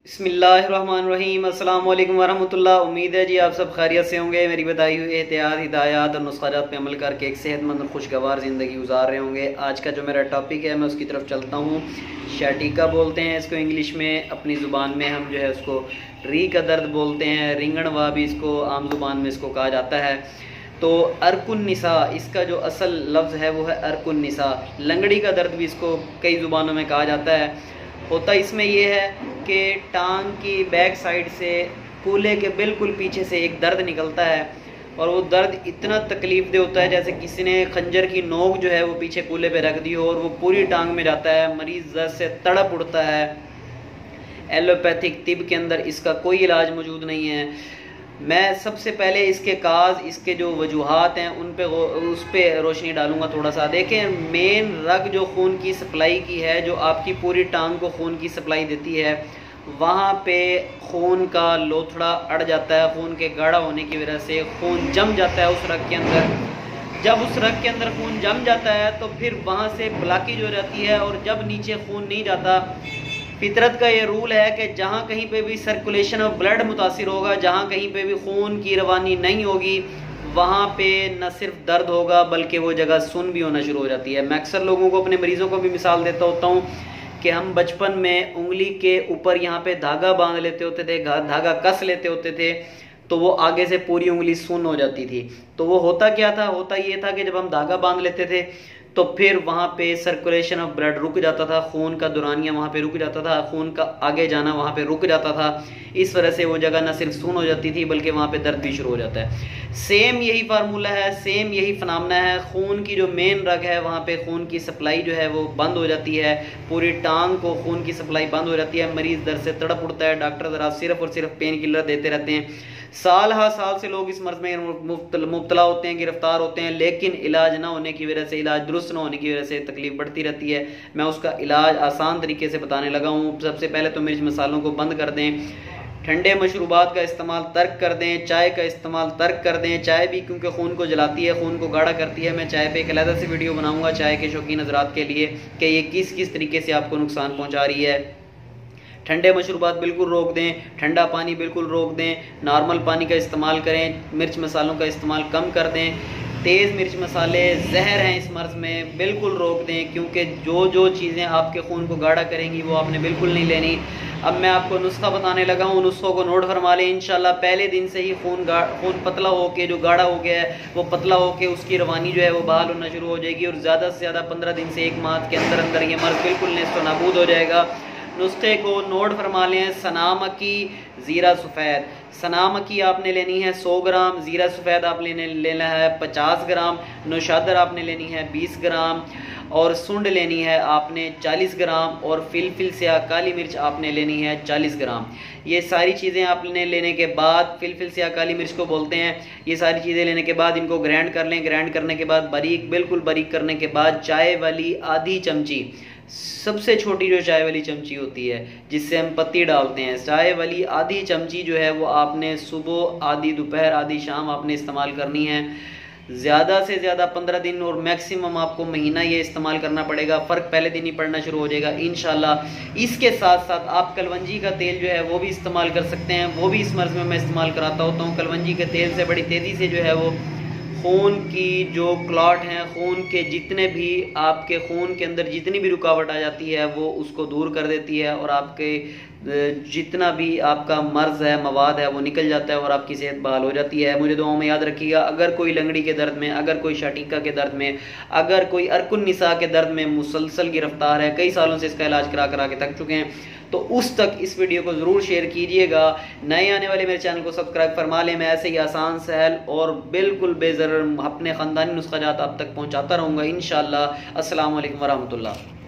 बिस्मिल्लाहिर्रहमानिर्रहीम। अस्सलाम वालेकुम वरहमतुल्लाह। उम्मीद है जी आप सब खैरियत से होंगे। मेरी बताई हुई एहतियात, हिदायत और नुस्ख़ात पे अमल करके एक सेहतमंद और खुशगवार ज़िंदगी गुजार रहे होंगे। आज का जो मेरा टॉपिक है मैं उसकी तरफ चलता हूँ। शैटिका बोलते हैं इसको इंग्लिश में, अपनी ज़ुबान में हम जो है उसको री का दर्द बोलते हैं। रिंगणवा भी इसको आम ज़ुबान में इसको कहा जाता है। तो अर्कुन्निसा इसका जो असल लफ्ज़ है वो है अर्कुन्निसा। लंगड़ी का दर्द भी इसको कई ज़ुबानों में कहा जाता है। होता इसमें ये है कि टांग की बैक साइड से कूल्हे के बिल्कुल पीछे से एक दर्द निकलता है और वो दर्द इतना तकलीफ दे होता है जैसे किसी ने खंजर की नोक जो है वो पीछे कूल्हे पे रख दी हो और वो पूरी टांग में जाता है। मरीज़ दर्द से तड़प उठता है। एलोपैथिक तिब के अंदर इसका कोई इलाज मौजूद नहीं है। मैं सबसे पहले इसके काज, इसके जो वजूहात हैं उस पर रोशनी डालूंगा थोड़ा सा। देखें, मेन रग जो खून की सप्लाई की है, जो आपकी पूरी टांग को खून की सप्लाई देती है, वहाँ पे खून का लोथड़ा अड़ जाता है। खून के गाढ़ा होने की वजह से खून जम जाता है उस रग के अंदर। जब उस रग के अंदर खून जम जाता है तो फिर वहाँ से ब्लॉकेज हो जाती है और जब नीचे खून नहीं जाता, फितरत का ये रूल है कि जहाँ कहीं पे भी सर्कुलेशन ऑफ ब्लड मुतासिर होगा, जहाँ कहीं पे भी खून की रवानी नहीं होगी, वहाँ पे न सिर्फ दर्द होगा बल्कि वो जगह सुन भी होना शुरू हो जाती है। मैं अक्सर लोगों को, अपने मरीज़ों को भी मिसाल देता होता हूँ कि हम बचपन में उंगली के ऊपर यहाँ पे धागा बांध लेते होते थे, धागा कस लेते होते थे, तो वो आगे से पूरी उंगली सुन हो जाती थी। तो वो होता क्या था? होता ये था कि जब हम धागा बांध लेते थे तो फिर वहाँ पे सर्कुलेशन ऑफ ब्लड रुक जाता था, खून का दौरानिया वहाँ पे रुक जाता था, खून का आगे जाना वहाँ पे रुक जाता था। इस वजह से वो जगह न सिर्फ सुन हो जाती थी बल्कि वहाँ पे दर्द भी शुरू हो जाता है। सेम यही फार्मूला है, सेम यही फनामना है। खून की जो मेन रग है वहाँ पे खून की सप्लाई जो है वो बंद हो जाती है, पूरी टांग को खून की सप्लाई बंद हो जाती है। मरीज़ दर्द से तड़प उठता है। डॉक्टर ज़रा सिर्फ और सिर्फ पेन किलर देते रहते हैं। साल हा साल से लोग इस मर्ज में मुब्तला होते हैं, गिरफ्तार होते हैं, लेकिन इलाज ना होने की वजह से, इलाज दुरुस्त ना होने की वजह से तकलीफ बढ़ती रहती है। मैं उसका इलाज आसान तरीके से बताने लगा हूँ। सबसे पहले तो मिर्च मसालों को बंद कर दें, ठंडे मशरूबात का इस्तेमाल तर्क कर दें, चाय का इस्तेमाल तर्क कर दें। चाय भी क्योंकि खून को जलाती है, खून को गाढ़ा करती है। मैं चाय पे एक अलग से वीडियो बनाऊंगा चाय के शौकीन हजरात के लिए कि ये किस किस तरीके से आपको नुकसान पहुँचा रही है। ठंडे मशरूबात बिल्कुल रोक दें, ठंडा पानी बिल्कुल रोक दें, नॉर्मल पानी का इस्तेमाल करें, मिर्च मसालों का इस्तेमाल कम कर दें। तेज़ मिर्च मसाले जहर हैं इस मर्ज़ में, बिल्कुल रोक दें, क्योंकि जो जो चीज़ें आपके खून को गाढ़ा करेंगी वो आपने बिल्कुल नहीं लेनी। अब मैं आपको नुस्खा बताने लगा हूँ, नुस्खों को नोट फरमा लें। इंशाल्लाह पहले दिन से ही खून पतला होके, जो गाढ़ा हो गया है वो पतला होके उसकी रवानी जो है वो बहाल होना शुरू हो जाएगी और ज़्यादा से ज़्यादा 15 दिन से 1 माह के अंदर अंदर ये मर्ज़ बिल्कुल नेस्त नाबूद हो जाएगा। नुस्खे को नोट फरमा लें। सनामकी ज़ीरा सफ़ेद, सनामकी आपने लेनी है 100 ग्राम, ज़ीरा सफ़ेद आपने लेना है 50 ग्राम, नौशादर आपने लेनी है 20 ग्राम और सुंड लेनी है आपने 40 ग्राम और फिलफिल स्याह काली मिर्च आपने लेनी है 40 ग्राम। ये सारी चीज़ें आपने लेने के बाद, फिलफिल स्याह काली मिर्च को बोलते हैं, ये सारी चीज़ें लेने के बाद इनको ग्राइंड कर लें। ग्राइंड करने के बाद बारीक, बिल्कुल बारीक करने के बाद चाय वाली आधी चमची, सबसे छोटी जो चाय वाली चमची होती है जिससे हम पत्ती डालते हैं, चाय वाली आधी चमची जो है वो आपने सुबह आधी, दोपहर आधी, शाम आपने इस्तेमाल करनी है। ज़्यादा से ज़्यादा 15 दिन और मैक्सिमम आपको महीना ये इस्तेमाल करना पड़ेगा। फ़र्क पहले दिन ही पड़ना शुरू हो जाएगा इंशाल्लाह। इसके साथ साथ आप कलवंजी का तेल जो है वो भी इस्तेमाल कर सकते हैं, वो भी इस मर्ज़ में मैं इस्तेमाल कराता होता हूँ। कलवंजी के तेल से बड़ी तेज़ी से जो है वो खून की जो क्लॉट हैं, खून के जितने भी, आपके खून के अंदर जितनी भी रुकावट आ जाती है वो उसको दूर कर देती है और आपके जितना भी आपका मर्ज़ है, मवाद है, वो निकल जाता है और आपकी सेहत बहाल हो जाती है। मुझे दुआओं में याद रखिएगा। अगर कोई लंगड़ी के दर्द में, अगर कोई शैटिका के दर्द में, अगर कोई अर्कुन्निसा के दर्द में मुसलसल गिरफ्तार है, कई सालों से इसका इलाज करा करा के थक चुके हैं, तो उस तक इस वीडियो को ज़रूर शेयर कीजिएगा। नए आने वाले मेरे चैनल को सब्सक्राइब फरमा लें। मैं ऐसे ही आसान, सहल और बिल्कुल बेज़र अपने ख़ानदानी नुस्ख़ात आप तक पहुँचाता रहूँगा इंशाअल्लाह। अस्सलाम वालेकुम वरहमतुल्लाह।